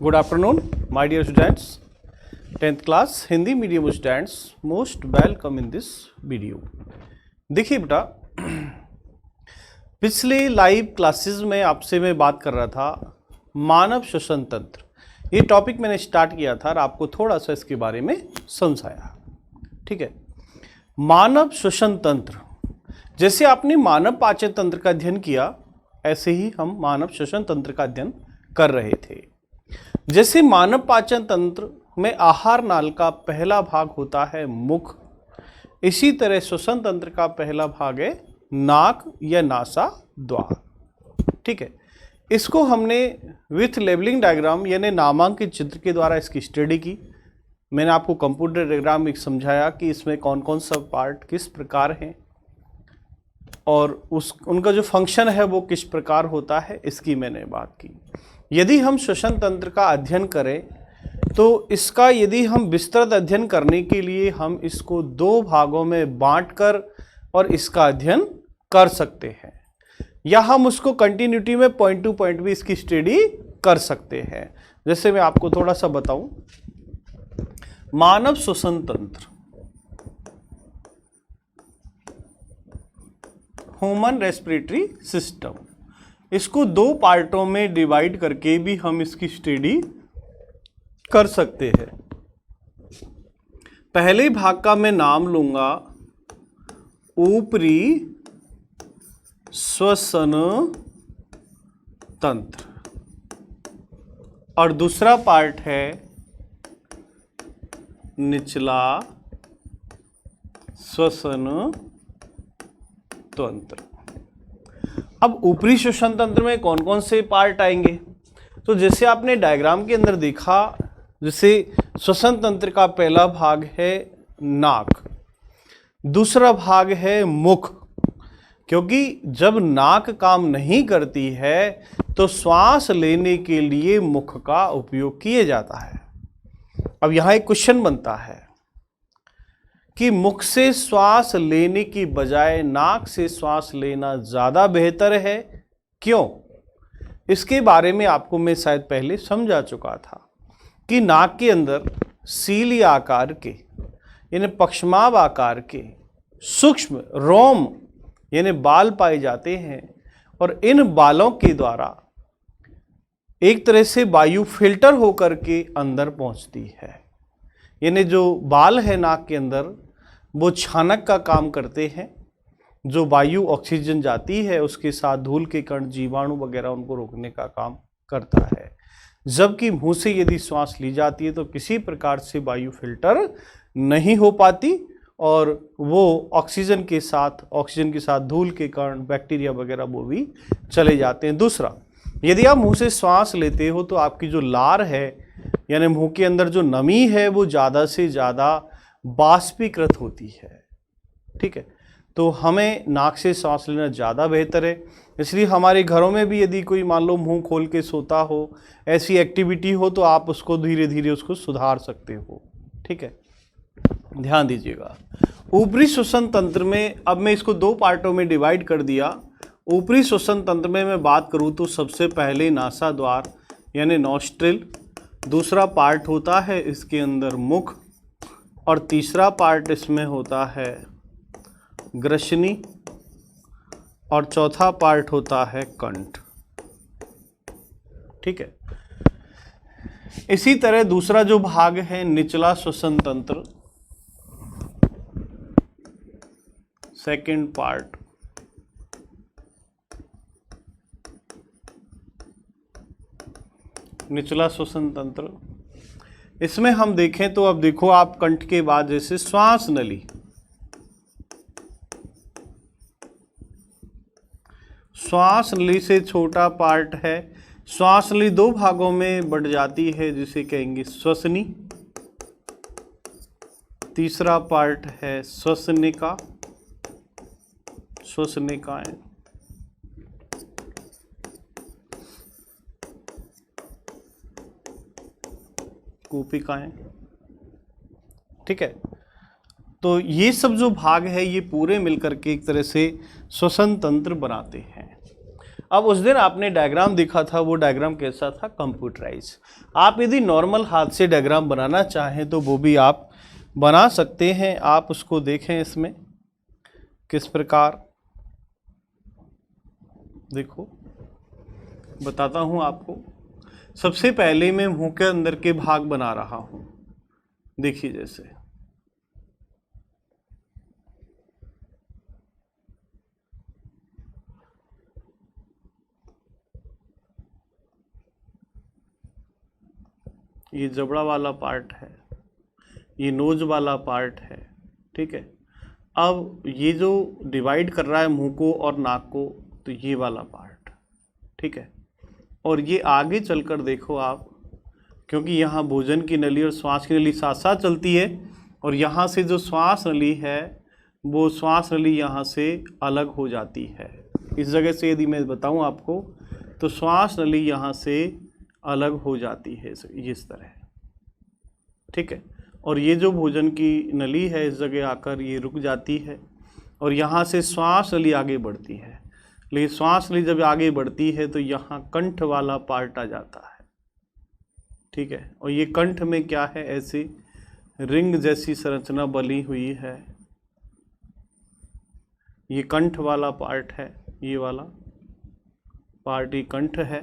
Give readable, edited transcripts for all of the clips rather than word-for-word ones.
Good afternoon, my dear students. 10th class Hindi medium students most welcome in this video. देखिए बेटा, पिछले live classes में आपसे मैं बात कर रहा था मानव श्वसन तंत्र। ये टॉपिक मैंने स्टार्ट किया था और आपको थोड़ा सा इसके बारे में समझाया। ठीक है, मानव श्वसन तंत्र, जैसे आपने मानव पाचन तंत्र का अध्ययन किया ऐसे ही हम मानव श्वसन तंत्र का अध्ययन कर रहे थे। जैसे मानव पाचन तंत्र में आहार नाल का पहला भाग होता है मुख, इसी तरह श्वसन तंत्र का पहला भाग है नाक या नासा द्वार। ठीक है, इसको हमने विथ लेबलिंग डायग्राम यानी नामांकित चित्र के द्वारा इसकी स्टडी की। मैंने आपको कंप्यूटर डायग्राम में समझाया कि इसमें कौन कौन सा पार्ट किस प्रकार हैं और उनका जो फंक्शन है वो किस प्रकार होता है, इसकी मैंने बात की। यदि हम श्वसन तंत्र का अध्ययन करें तो इसका यदि हम विस्तृत अध्ययन करने के लिए हम इसको दो भागों में बांटकर और इसका अध्ययन कर सकते हैं, या हम उसको कंटिन्यूटी में पॉइंट टू पॉइंट भी इसकी स्टडी कर सकते हैं। जैसे मैं आपको थोड़ा सा बताऊं, मानव श्वसन तंत्र, ह्यूमन रेस्पिरेटरी सिस्टम, इसको दो पार्टों में डिवाइड करके भी हम इसकी स्टडी कर सकते हैं। पहले भाग का मैं नाम लूंगा ऊपरी श्वसन तंत्र और दूसरा पार्ट है निचला श्वसन तंत्र। अब ऊपरी श्वसन तंत्र में कौन कौन से पार्ट आएंगे? तो जैसे आपने डायग्राम के अंदर देखा, जैसे श्वसन तंत्र का पहला भाग है नाक, दूसरा भाग है मुख, क्योंकि जब नाक काम नहीं करती है तो श्वास लेने के लिए मुख का उपयोग किया जाता है। अब यहाँ एक क्वेश्चन बनता है कि मुख से श्वास लेने की बजाय नाक से श्वास लेना ज़्यादा बेहतर है, क्यों? इसके बारे में आपको मैं शायद पहले समझा चुका था कि नाक के अंदर सीली आकार के यानी पक्षमाभ आकार के सूक्ष्म रोम यानी बाल पाए जाते हैं और इन बालों के द्वारा एक तरह से वायु फिल्टर होकर के अंदर पहुंचती है। यानी जो बाल है नाक के अंदर वो छानक का काम करते हैं, जो वायु ऑक्सीजन जाती है उसके साथ धूल के कण जीवाणु वगैरह उनको रोकने का काम करता है। जबकि मुंह से यदि श्वास ली जाती है तो किसी प्रकार से वायु फिल्टर नहीं हो पाती और वो ऑक्सीजन के साथ धूल के कण बैक्टीरिया वगैरह वो भी चले जाते हैं। दूसरा, यदि आप मुंह से श्वास लेते हो तो आपकी जो लार है यानी मुंह के अंदर जो नमी है वो ज़्यादा से ज़्यादा बाष्पीकृत होती है। ठीक है, तो हमें नाक से सांस लेना ज़्यादा बेहतर है। इसलिए हमारे घरों में भी यदि कोई मान लो मुंह खोल के सोता हो, ऐसी एक्टिविटी हो, तो आप उसको धीरे धीरे उसको सुधार सकते हो। ठीक है, ध्यान दीजिएगा। ऊपरी श्वसन तंत्र में अब मैं इसको दो पार्टों में डिवाइड कर दिया। ऊपरी श्वसन तंत्र में मैं बात करूँ तो सबसे पहले नासा द्वार यानी नॉस्ट्रिल, दूसरा पार्ट होता है इसके अंदर मुख और तीसरा पार्ट इसमें होता है ग्रसनी और चौथा पार्ट होता है कंठ। ठीक है, इसी तरह दूसरा जो भाग है निचला श्वसन तंत्र, सेकंड पार्ट, निचला श्वसन तंत्र, इसमें हम देखें तो अब देखो आप कंठ के बाद जैसे श्वास नली, श्वास नली से छोटा पार्ट है। श्वास नली दो भागों में बढ़ जाती है जिसे कहेंगे श्वसनी, तीसरा पार्ट है श्वसनिका, श्वसनिकाएं, कूपिकाएं। ठीक है, तो ये सब जो भाग है ये पूरे मिलकर के एक तरह से श्वसन तंत्र बनाते हैं। अब उस दिन आपने डायग्राम देखा था, वो डायग्राम कैसा था? कंप्यूटराइज। आप यदि नॉर्मल हाथ से डायग्राम बनाना चाहें तो वो भी आप बना सकते हैं। आप उसको देखें, इसमें किस प्रकार, देखो बताता हूं आपको। सबसे पहले मैं मुंह के अंदर के भाग बना रहा हूं। देखिए, जैसे ये जबड़ा वाला पार्ट है, ये नोज वाला पार्ट है, ठीक है। अब ये जो डिवाइड कर रहा है मुंह को और नाक को, तो ये वाला पार्ट, ठीक है। और ये आगे चलकर देखो आप, क्योंकि यहाँ भोजन की नली और श्वास की नली साथ साथ चलती है, और यहाँ से जो श्वास नली है वो श्वास नली यहाँ से अलग हो जाती है। इस जगह से यदि मैं बताऊँ आपको, तो श्वास नली यहाँ से अलग हो जाती है इस तरह, ठीक है। और ये जो भोजन की नली है इस जगह आकर ये रुक जाती है, और यहाँ से श्वास नली आगे बढ़ती है। लेकिन श्वास नली जब आगे बढ़ती है तो यहाँ कंठ वाला पार्ट आ जाता है, ठीक है। और ये कंठ में क्या है, ऐसी रिंग जैसी संरचना बनी हुई है। ये कंठ वाला पार्ट है, ये वाला पार्ट ही कंठ है,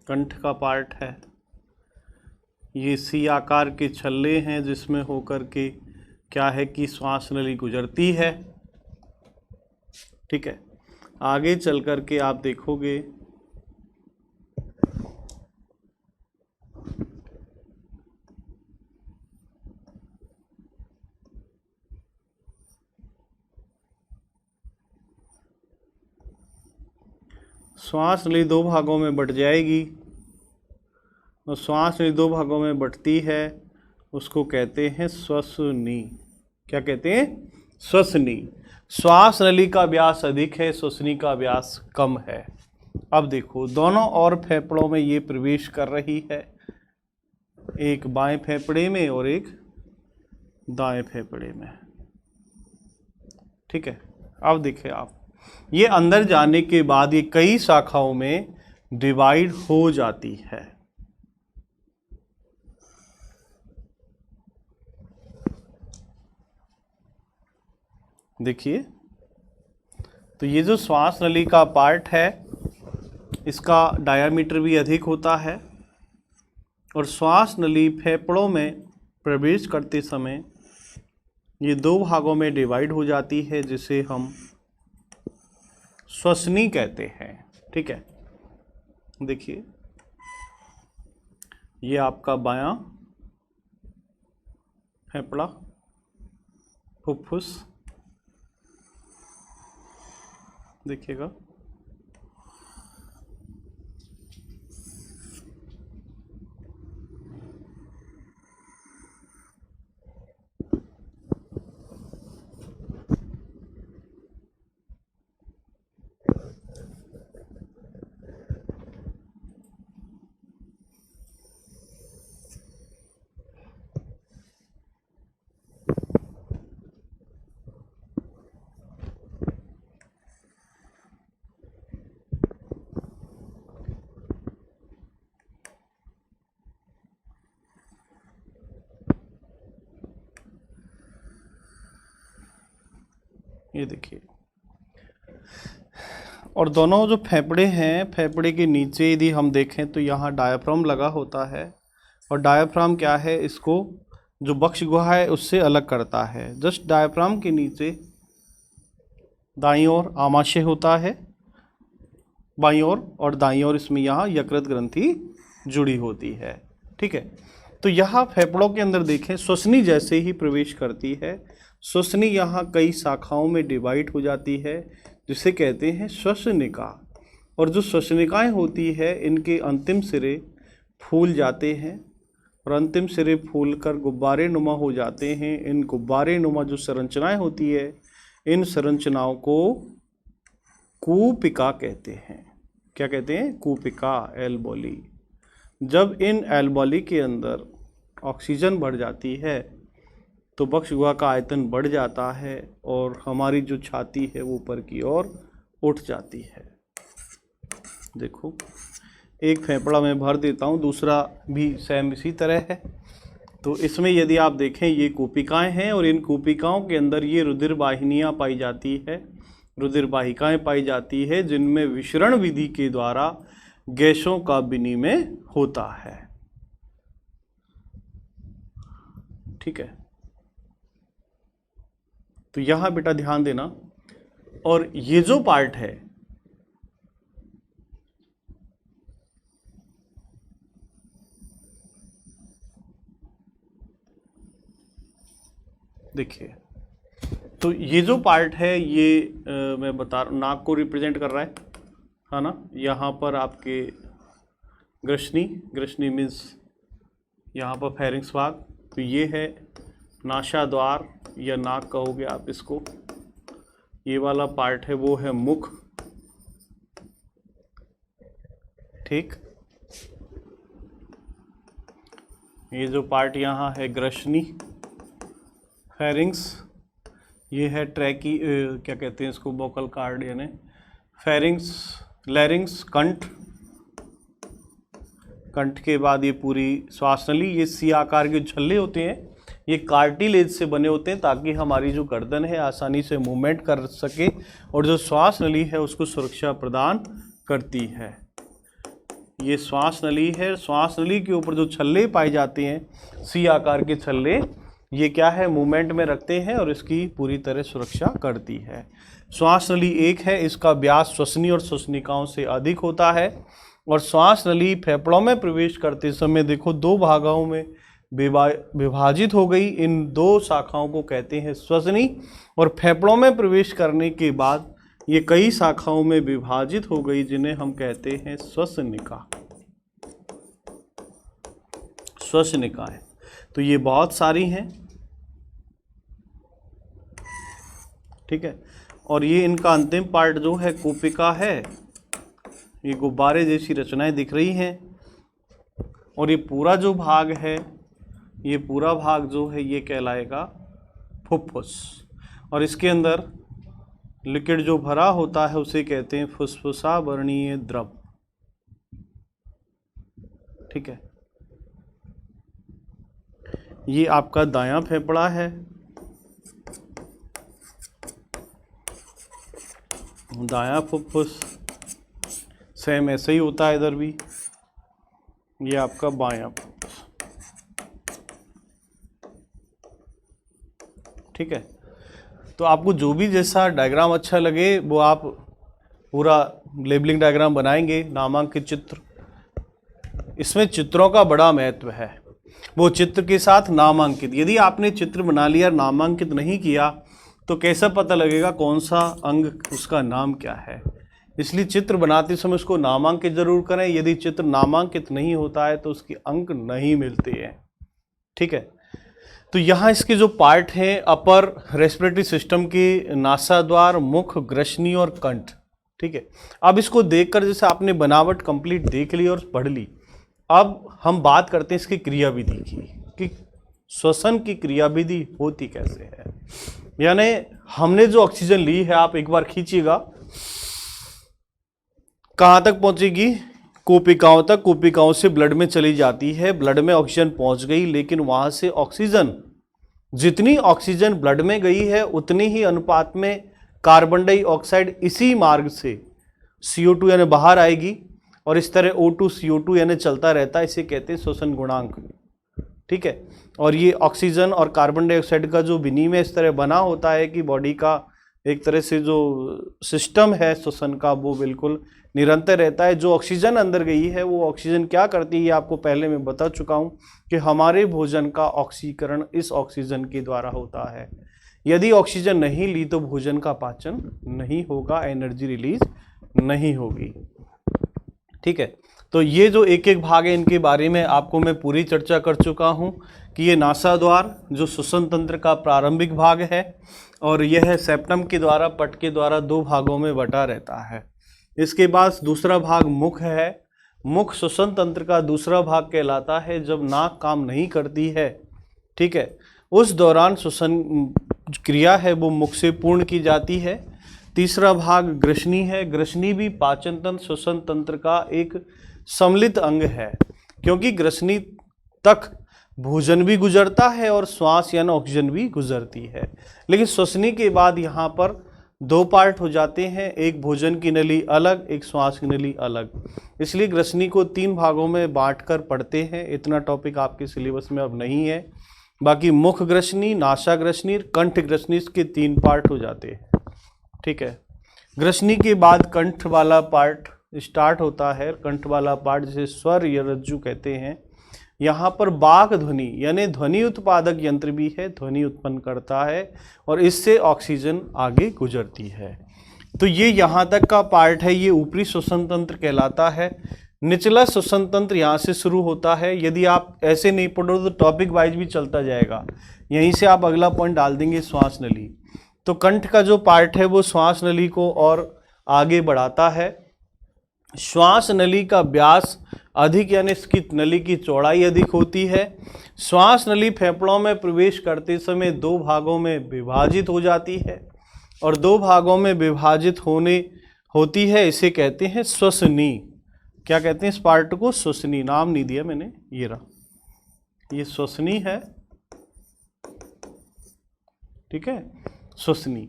कंठ का पार्ट है। ये सी आकार के छल्ले हैं जिसमें होकर के क्या है कि श्वास नली गुजरती है, ठीक है। आगे चल कर के आप देखोगे श्वास नली दो भागों में बट जाएगी, और श्वास नली दो भागों में बटती है, उसको कहते हैं श्वसनी। क्या कहते हैं? श्वसनी। श्वास नली का व्यास अधिक है, श्वसनी का व्यास कम है। अब देखो, दोनों और फेफड़ों में ये प्रवेश कर रही है, एक बाएं फेफड़े में और एक दाएं फेफड़े में, ठीक है। अब देखिए आप, ये अंदर जाने के बाद ये कई शाखाओं में डिवाइड हो जाती है। देखिए, तो ये जो श्वास नली का पार्ट है इसका डायामीटर भी अधिक होता है, और श्वास नली फेफड़ों में प्रवेश करते समय ये दो भागों में डिवाइड हो जाती है, जिसे हम श्वसनी कहते हैं, ठीक है। देखिए, ये आपका बायां फेफड़ा, फुफ्फुस, देखिएगा, ये देखिए। और दोनों जो फेफड़े हैं, फेफड़े के नीचे यदि हम देखें तो यहाँ डायाफ्राम लगा होता है, और डायाफ्राम क्या है, इसको जो बक्ष गुहा है उससे अलग करता है। जस्ट डायाफ्राम के नीचे दाईं ओर आमाशय होता है, बाईं ओर और दाईं ओर इसमें यहाँ यकृत ग्रंथि जुड़ी होती है, ठीक है। तो यहाँ फेफड़ों के अंदर देखें, श्वसनी जैसे ही प्रवेश करती है, श्वसनी यहाँ कई शाखाओं में डिवाइड हो जाती है, जिसे कहते हैं श्वसनिका। और जो श्वसनिकाएं होती है इनके अंतिम सिरे फूल जाते हैं, और अंतिम सिरे फूल कर गुब्बारे नुमा हो जाते हैं। इन गुब्बारे नुमा जो संरचनाएं होती है, इन संरचनाओं को कूपिका कहते हैं। क्या कहते हैं? कूपिका, एल्बोली। जब इन एल्बोली के अंदर ऑक्सीजन बढ़ जाती है तो वक्ष गुहा का आयतन बढ़ जाता है और हमारी जो छाती है वो ऊपर की ओर उठ जाती है। देखो, एक फेफड़ा मैं भर देता हूँ, दूसरा भी सेम इसी तरह है। तो इसमें यदि आप देखें, ये कूपिकाएं हैं और इन कूपिकाओं के अंदर ये रुधिर वाहिनियाँ पाई जाती है, रुधिर वाहिकाएं पाई जाती है, जिनमें विसरण विधि के द्वारा गैसों का विनिमय होता है। ठीक है, तो यहाँ बेटा ध्यान देना। और ये जो पार्ट है, देखिए, तो ये जो पार्ट है ये मैं बता रहा हूँ, नाक को रिप्रेजेंट कर रहा है ना। यहाँ पर आपके ग्रसनी मीन्स यहाँ पर फेरिंक्स भाग, तो ये है नासाद्वार या नाक कहोगे आप इसको। ये वाला पार्ट है वो है मुख। ठीक, ये जो पार्ट यहाँ है ग्रसनी फेरिंक्स, ये है ट्रैकी क्या कहते हैं इसको, वोकल कार्ड यानी फेरिंक्स, लैरिंक्स, कंठ के बाद ये पूरी श्वास नली। ये सी आकार के छल्ले होते हैं, ये कार्टिलेज से बने होते हैं ताकि हमारी जो गर्दन है आसानी से मूवमेंट कर सके और जो श्वास नली है उसको सुरक्षा प्रदान करती है। ये श्वास नली है, श्वास नली के ऊपर जो छल्ले पाए जाते हैं सी आकार के छल्ले, ये क्या है, मूवमेंट में रखते हैं और इसकी पूरी तरह सुरक्षा करती है। श्वास नली एक है, इसका व्यास श्वसनी और श्वसनिकाओं से अधिक होता है और श्वास नली फेफड़ों में प्रवेश करते समय देखो दो भागों में विभाजित हो गई। इन दो शाखाओं को कहते हैं श्वसनी, और फेफड़ों में प्रवेश करने के बाद ये कई शाखाओं में विभाजित हो गई जिन्हें हम कहते हैं श्वसनिका, श्वसनिकाएं। तो ये बहुत सारी हैं। ठीक है, और ये इनका अंतिम पार्ट जो है कूपिका है, ये गुब्बारे जैसी रचनाएं दिख रही हैं। और ये पूरा जो भाग है, ये पूरा भाग जो है ये कहलाएगा फुफ्फुस, और इसके अंदर लिक्विड जो भरा होता है उसे कहते हैं फुसफुसा वर्णीय द्रव। ठीक है, ये आपका दायां फेफड़ा है, दायां फुफ्फुस, सेम ऐसे ही होता है इधर भी। ये आपका बायां फुफ्फुस। ठीक है, तो आपको जो भी जैसा डायग्राम अच्छा लगे वो आप पूरा लेबलिंग डायग्राम बनाएंगे। नामांकित चित्र, इसमें चित्रों का बड़ा महत्व है। वो चित्र के साथ नामांकित, यदि आपने चित्र बना लिया नामांकित नहीं किया तो कैसा पता लगेगा कौन सा अंग, उसका नाम क्या है। इसलिए चित्र बनाते समय उसको नामांकित जरूर करें। यदि चित्र नामांकित नहीं होता है तो उसके अंक नहीं मिलते हैं। ठीक है, तो यहाँ इसके जो पार्ट हैं अपर रेस्पिरेटरी सिस्टम के नासाद्वार, मुख, ग्रसनी और कंठ। ठीक है, अब इसको देखकर जैसे आपने बनावट कंप्लीट देख ली और पढ़ ली, अब हम बात करते हैं इसकी क्रियाविधि की कि श्वसन की क्रियाविधि होती कैसे है। यानी हमने जो ऑक्सीजन ली है, आप एक बार खींचिएगा, कहाँ तक पहुंचेगी, कोशिकाओं तक, कोशिकाओं से ब्लड में चली जाती है, ब्लड में ऑक्सीजन पहुंच गई, लेकिन वहां से ऑक्सीजन, जितनी ऑक्सीजन ब्लड में गई है उतनी ही अनुपात में कार्बन डाइऑक्साइड इसी मार्ग से CO2 यानी बाहर आएगी और इस तरह O2 CO2 यानी चलता रहता है। इसे कहते हैं श्वसन गुणांक। ठीक है, और ये ऑक्सीजन और कार्बन डाइऑक्साइड का जो विनिमय इस तरह बना होता है कि बॉडी का एक तरह से जो सिस्टम है श्वसन का वो बिल्कुल निरंतर रहता है। जो ऑक्सीजन अंदर गई है वो ऑक्सीजन क्या करती है, आपको पहले मैं बता चुका हूँ कि हमारे भोजन का ऑक्सीकरण इस ऑक्सीजन के द्वारा होता है। यदि ऑक्सीजन नहीं ली तो भोजन का पाचन नहीं होगा, एनर्जी रिलीज नहीं होगी। ठीक है, तो ये जो एक एक भाग है इनके बारे में आपको मैं पूरी चर्चा कर चुका हूँ कि ये नासाद्वार जो श्वसन तंत्र का प्रारंभिक भाग है और यह है सेप्टम के द्वारा, पट के द्वारा दो भागों में बटा रहता है। इसके बाद दूसरा भाग मुख है। मुख श्वसन तंत्र का दूसरा भाग कहलाता है जब नाक काम नहीं करती है। ठीक है, उस दौरान श्वसन क्रिया है वो मुख से पूर्ण की जाती है। तीसरा भाग ग्रसनी है। ग्रसनी भी पाचन तंत्र श्वसन तंत्र का एक सम्मिलित अंग है, क्योंकि ग्रसनी तक भोजन भी गुजरता है और श्वास यानी ऑक्सीजन भी गुजरती है। लेकिन श्वसनी के बाद यहाँ पर दो पार्ट हो जाते हैं, एक भोजन की नली अलग, एक श्वास की नली अलग। इसलिए ग्रसनी को 3 भागों में बांटकर पढ़ते हैं। इतना टॉपिक आपके सिलेबस में अब नहीं है। बाकी मुख ग्रसनी, नासा ग्रसनी, कंठ ग्रसनी, इसके 3 पार्ट हो जाते हैं। ठीक है। ग्रसनी के बाद कंठ वाला पार्ट स्टार्ट होता है। कंठ वाला पार्ट जिसे स्वर या रज्जु कहते हैं। यहाँ पर बाक ध्वनि यानी ध्वनि उत्पादक यंत्र भी है, ध्वनि उत्पन्न करता है और इससे ऑक्सीजन आगे गुजरती है। तो ये यहाँ तक का पार्ट है, ये ऊपरी श्वसन तंत्र कहलाता है। निचला श्वसन तंत्र यहाँ से शुरू होता है। यदि आप ऐसे नहीं पढ़ो तो टॉपिक वाइज भी चलता जाएगा। यहीं से आप अगला पॉइंट डाल देंगे श्वास नली। तो कंठ का जो पार्ट है वो श्वास नली को और आगे बढ़ाता है। श्वास नली का व्यास अधिक यानी इसकी नली की चौड़ाई अधिक होती है। श्वास नली फेफड़ों में प्रवेश करते समय 2 भागों में विभाजित हो जाती है और 2 भागों में विभाजित होती है। इसे कहते हैं श्वसनी। क्या कहते हैं इस पार्ट को? श्वसनी। नाम नहीं दिया मैंने, ये रहा, ये श्वसनी है। ठीक है, श्वसनी।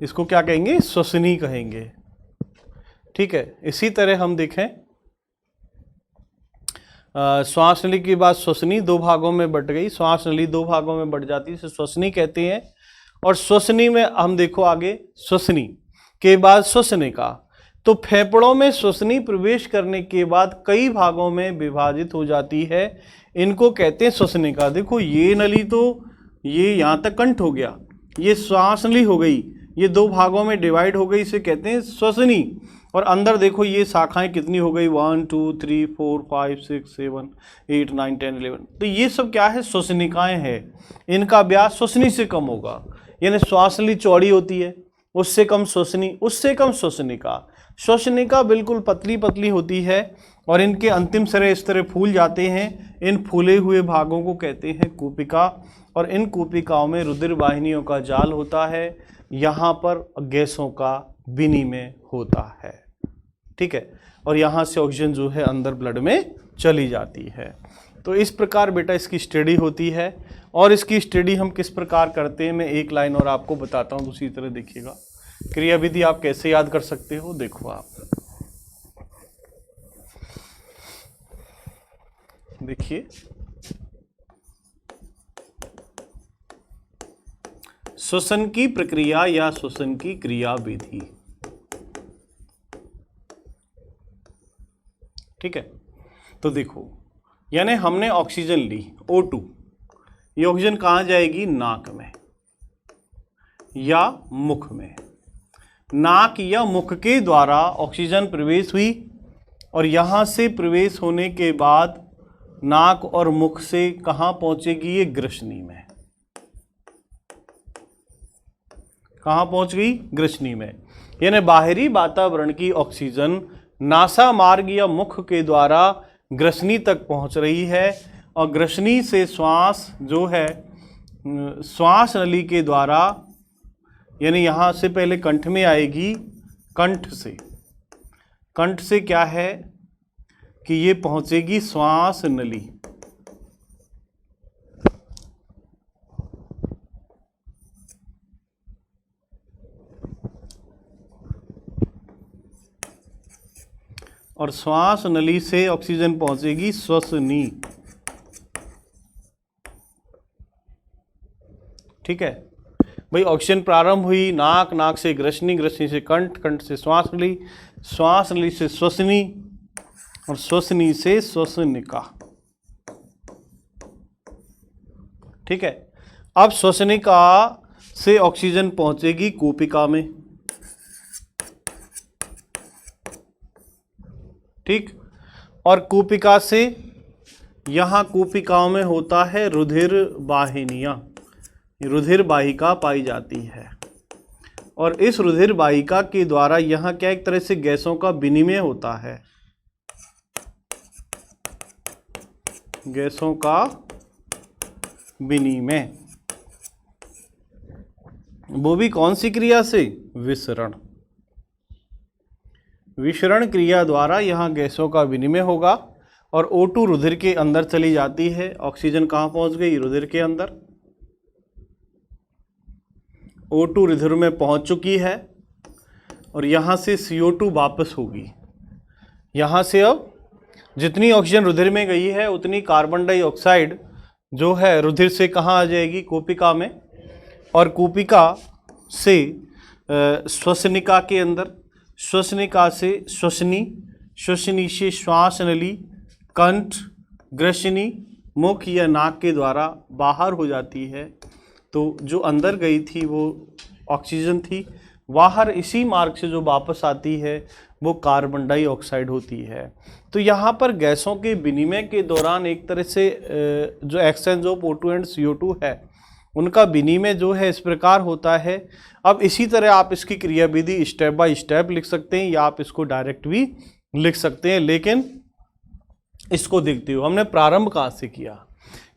इसको क्या कहेंगे? श्वसनी कहेंगे। ठीक है। इसी तरह हम देखें, श्वास नली के बाद श्वसनी 2 भागों में बट गई। श्वास नली 2 भागों में बट जाती है, इसे श्वसनी कहते हैं। और श्वसनी में हम देखो आगे, श्वसनी के बाद श्वसनिका। तो फेफड़ों में श्वसनी प्रवेश करने के बाद कई भागों में विभाजित हो जाती है, इनको कहते हैं श्वसनिका। देखो ये नली तो ये यहाँ तक कंठ हो गया, ये श्वास नली हो गई, ये 2 भागों में डिवाइड हो गई, इसे कहते हैं श्वसनी। और अंदर देखो ये शाखाएं कितनी हो गई, 1 2 3 4 5 6 7 8 9 10 11। तो ये सब क्या है? श्वसनिकाएं हैं। इनका व्यास श्वसनी से कम होगा, यानी श्वास नली चौड़ी होती है, उससे कम श्वसनी, उससे कम श्वसनिका। श्वसनिका बिल्कुल पतली पतली होती है और इनके अंतिम सिरे इस तरह फूल जाते हैं। इन फूले हुए भागों को कहते हैं कूपिका और इन कूपिकाओं में रुधिर वाहिनियों का जाल होता है। यहाँ पर गैसों का विनिमय होता है। ठीक है। और यहाँ से ऑक्सीजन जो है अंदर ब्लड में चली जाती है। तो इस प्रकार बेटा इसकी स्टडी होती है। और इसकी स्टडी हम किस प्रकार करते हैं, मैं एक लाइन और आपको बताता हूँ, दूसरी तरह देखिएगा। क्रियाविधि आप कैसे याद कर सकते हो, देखो आप देखिए, श्वसन की प्रक्रिया या श्वसन की क्रियाविधि। ठीक है। तो देखो, यानी हमने ऑक्सीजन ली O2, ये ऑक्सीजन कहाँ जाएगी? नाक में या मुख में। नाक या मुख के द्वारा ऑक्सीजन प्रवेश हुई और यहाँ से प्रवेश होने के बाद नाक और मुख से कहाँ पहुँचेगी? ये ग्रसनी में। कहाँ पहुँच गई? ग्रसनी में। यानी बाहरी वातावरण की ऑक्सीजन नासा मार्ग या मुख के द्वारा ग्रसनी तक पहुँच रही है और ग्रसनी से श्वास जो है श्वास नली के द्वारा, यानी यहाँ से पहले कंठ में आएगी, कंठ से क्या है कि ये पहुँचेगी श्वास नली। और श्वास नली से ऑक्सीजन पहुंचेगी श्वसनी। ठीक है भाई, ऑक्सीजन प्रारंभ हुई नाक, नाक से ग्रसनी, ग्रसनी से कंठ, कंठ से श्वास नली, श्वास नली से श्वसनी और श्वसनी से श्वसनिका। ठीक है। अब श्वसनिका से ऑक्सीजन पहुंचेगी कूपिका में। ठीक। और कूपिका से यहाँ कूपिकाओं में होता है रुधिर वाहिनियाँ, रुधिर वाहिका पाई जाती है और इस रुधिर वाहिका के द्वारा यहाँ क्या एक तरह से गैसों का विनिमय होता है, गैसों का विनिमय। वो भी कौन सी क्रिया से? विसरण। विसरण क्रिया द्वारा यहाँ गैसों का विनिमय होगा और O2 रुधिर के अंदर चली जाती है। ऑक्सीजन कहाँ पहुँच गई? रुधिर के अंदर। O2 रुधिर में पहुँच चुकी है और यहाँ से CO2 वापस होगी। यहाँ से अब जितनी ऑक्सीजन रुधिर में गई है उतनी कार्बन डाइऑक्साइड जो है रुधिर से कहाँ आ जाएगी? कूपिका में। और कूपिका से श्वसनिका के अंदर, श्वसनिका से श्वसनी, श्वसनी से श्वास नली, कंठ, ग्रसनी, मुख या नाक के द्वारा बाहर हो जाती है। तो जो अंदर गई थी वो ऑक्सीजन थी, बाहर इसी मार्ग से जो वापस आती है वो कार्बन डाइऑक्साइड होती है। तो यहाँ पर गैसों के विनिमय के दौरान एक तरह से जो exchange of O2 and CO2 है उनका विनिमय जो है इस प्रकार होता है। अब इसी तरह आप इसकी क्रियाविधि स्टेप बाय स्टेप लिख सकते हैं या आप इसको डायरेक्ट भी लिख सकते हैं, लेकिन इसको देखते हुए हमने प्रारंभ कहाँ से किया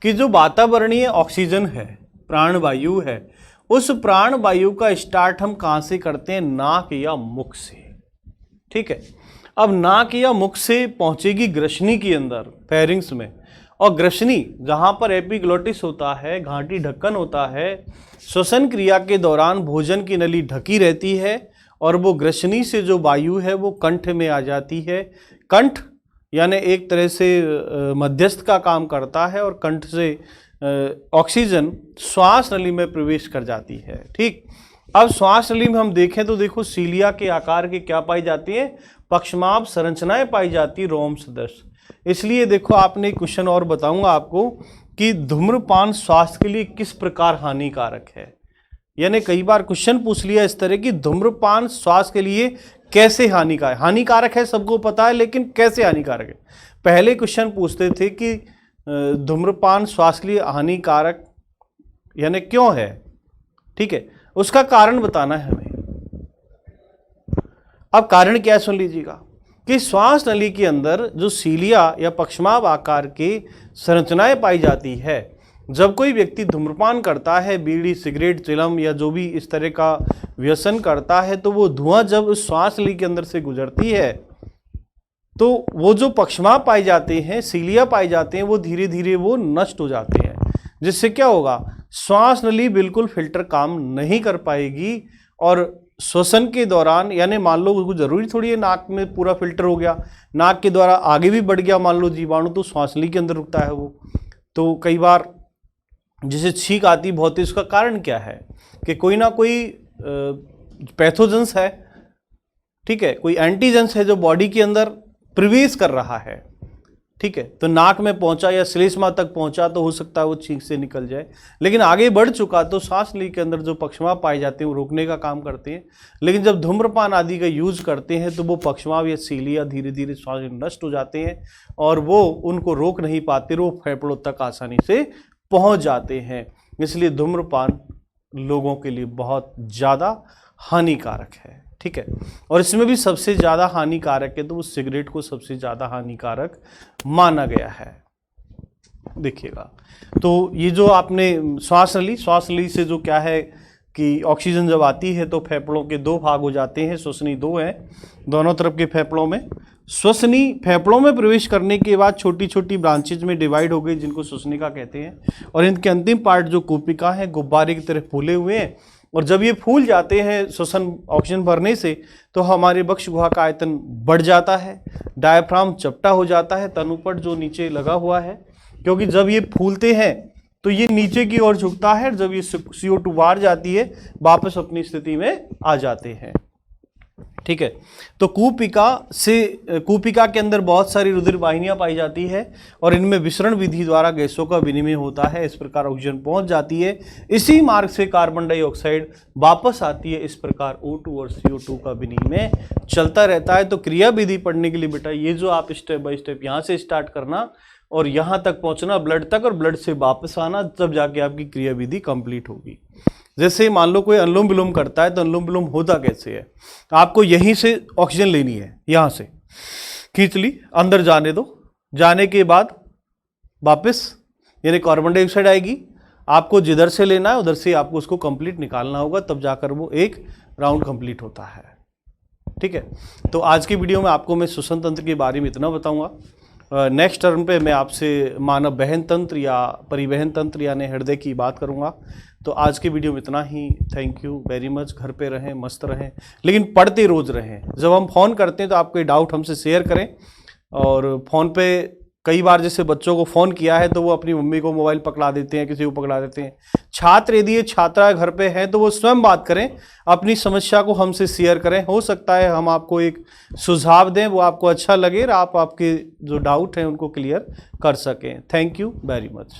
कि जो वातावरणीय ऑक्सीजन है, प्राणवायु है, उस प्राणवायु का स्टार्ट हम कहाँ से करते हैं? नाक या मुख से। ठीक है। अब नाक या मुख से पहुंचेगी ग्रसनी के अंदर, फेरिंग्स में, और ग्रसनी जहां पर एपिग्लोटिस होता है, घाटी ढक्कन होता है, श्वसन क्रिया के दौरान भोजन की नली ढकी रहती है और वो ग्रसनी से जो वायु है वो कंठ में आ जाती है। कंठ यानी एक तरह से मध्यस्थ का काम करता है और कंठ से ऑक्सीजन श्वास नली में प्रवेश कर जाती है। ठीक। अब श्वास नली में हम देखें तो देखो सीलिया के आकार की क्या पाई जाती है? पक्षमाभ संरचनाएं पाई जाती है, रोम सदृश। इसलिए देखो आपने क्वेश्चन और बताऊंगा आपको कि धूम्रपान स्वास्थ्य के लिए किस प्रकार हानिकारक है। यानी कई बार क्वेश्चन पूछ लिया इस तरह की धूम्रपान स्वास्थ्य के लिए कैसे हानिकारक है, सबको पता है, लेकिन कैसे हानिकारक है। पहले क्वेश्चन पूछते थे कि धूम्रपान स्वास्थ्य के लिए हानिकारक यानी क्यों है। ठीक है, उसका कारण बताना है हमें। अब कारण क्या है सुन लीजिएगा कि श्वास नली के अंदर जो सीलिया या पक्षमाभ आकार की संरचनाएं पाई जाती है, जब कोई व्यक्ति धूम्रपान करता है, बीड़ी, सिगरेट, चिलम या जो भी इस तरह का व्यसन करता है, तो वो धुआं जब उस श्वास नली के अंदर से गुजरती है तो वो जो पक्षमाभ पाए जाते हैं, सीलिया पाए जाते हैं, वो धीरे धीरे वो नष्ट हो जाते हैं, जिससे क्या होगा? श्वास नली बिल्कुल फिल्टर काम नहीं कर पाएगी और श्वसन के दौरान, यानी मान लो उसको जरूरी थोड़ी है नाक में पूरा फिल्टर हो गया, नाक के द्वारा आगे भी बढ़ गया मान लो जीवाणु, तो श्वास नली के अंदर रुकता है वो। तो कई बार जैसे छींक आती बहुत ही, उसका कारण क्या है कि कोई ना कोई पैथोजेंस है, ठीक है, कोई एंटीजेंस है जो बॉडी के अंदर प्रवेश कर रहा है। ठीक है, तो नाक में पहुंचा या श्लेष्मा तक पहुंचा तो हो सकता है वो छींक से निकल जाए, लेकिन आगे बढ़ चुका तो सांस नली के अंदर जो पक्षमाभ पाए जाते हैं वो रोकने का काम करते हैं। लेकिन जब धूम्रपान आदि का यूज करते हैं तो वो पक्षमाभ या सीलिया धीरे धीरे श्वास नष्ट हो जाते हैं और वो उनको रोक नहीं पाते, वो फेफड़ों तक आसानी से पहुंच जाते हैं। इसलिए धूम्रपान लोगों के लिए बहुत ज़्यादा हानिकारक है। ठीक है, और इसमें भी सबसे ज़्यादा हानिकारक है तो वो सिगरेट को सबसे ज़्यादा हानिकारक माना गया है। देखिएगा, तो ये जो आपने श्वास नली से जो क्या है कि ऑक्सीजन जब आती है तो फेफड़ों के दो भाग हो जाते हैं, श्वसनी दो हैं दोनों तरफ के फेफड़ों में। श्वसनी फेफड़ों में प्रवेश करने के बाद छोटी छोटी ब्रांचेज में डिवाइड हो गई जिनको श्वसनिका कहते हैं, और इनके अंतिम पार्ट जो कूपिका है गुब्बारे की तरह फूले हुए हैं, और जब ये फूल जाते हैं श्वसन ऑक्सीजन भरने से तो हमारे वक्ष गुहा का आयतन बढ़ जाता है, डायफ्राम चपटा हो जाता है, तनुपट जो नीचे लगा हुआ है, क्योंकि जब ये फूलते हैं तो ये नीचे की ओर झुकता है, जब ये CO2 बाहर जाती है वापस अपनी स्थिति में आ जाते हैं। ठीक है, तो कूपिका के अंदर बहुत सारी रुधिर वाहिनियां पाई जाती है और इनमें विसरण विधि द्वारा गैसों का विनिमय होता है। इस प्रकार ऑक्सीजन पहुंच जाती है, इसी मार्ग से कार्बन डाइऑक्साइड वापस आती है। इस प्रकार O2 और CO2 का विनिमय चलता रहता है। तो क्रिया विधि पढ़ने के लिए बेटा ये जो आप स्टेप बाय स्टेप यहाँ से स्टार्ट करना और यहाँ तक पहुँचना ब्लड तक, और ब्लड से वापस आना, तब जाके आपकी क्रिया विधि कंप्लीट होगी। जैसे मान लो कोई अनुलोम विलोम करता है तो अनुलोम विलोम होता कैसे है? आपको यहीं से ऑक्सीजन लेनी है, यहाँ से खींच ली, अंदर जाने दो, जाने के बाद वापस यानी कार्बन डाइऑक्साइड आएगी, आपको जिधर से लेना है उधर से आपको उसको कंप्लीट निकालना होगा, तब जाकर वो एक राउंड कंप्लीट होता है। ठीक है, तो आज की वीडियो में आपको मैं श्वसन तंत्र के बारे में इतना बताऊंगा। नेक्स्ट टर्म पे मैं आपसे मानव बहन तंत्र या परिवहन तंत्र यानी हृदय की बात करूंगा। तो आज की वीडियो में इतना ही। Thank you very much. घर पे रहें, मस्त रहें, लेकिन पढ़ते रोज रहें। जब हम फ़ोन करते हैं तो आपके डाउट हमसे शेयर करें। और फ़ोन पे कई बार जैसे बच्चों को फ़ोन किया है तो वो अपनी मम्मी को मोबाइल पकड़ा देते हैं, किसी को पकड़ा देते हैं। छात्र यदि ये छात्रा घर पे हैं तो वो स्वयं बात करें, अपनी समस्या को हमसे शेयर करें। हो सकता है हम आपको एक सुझाव दें, वो आपको अच्छा लगे और आप आपके जो डाउट हैं उनको क्लियर कर सकें। Thank you very much.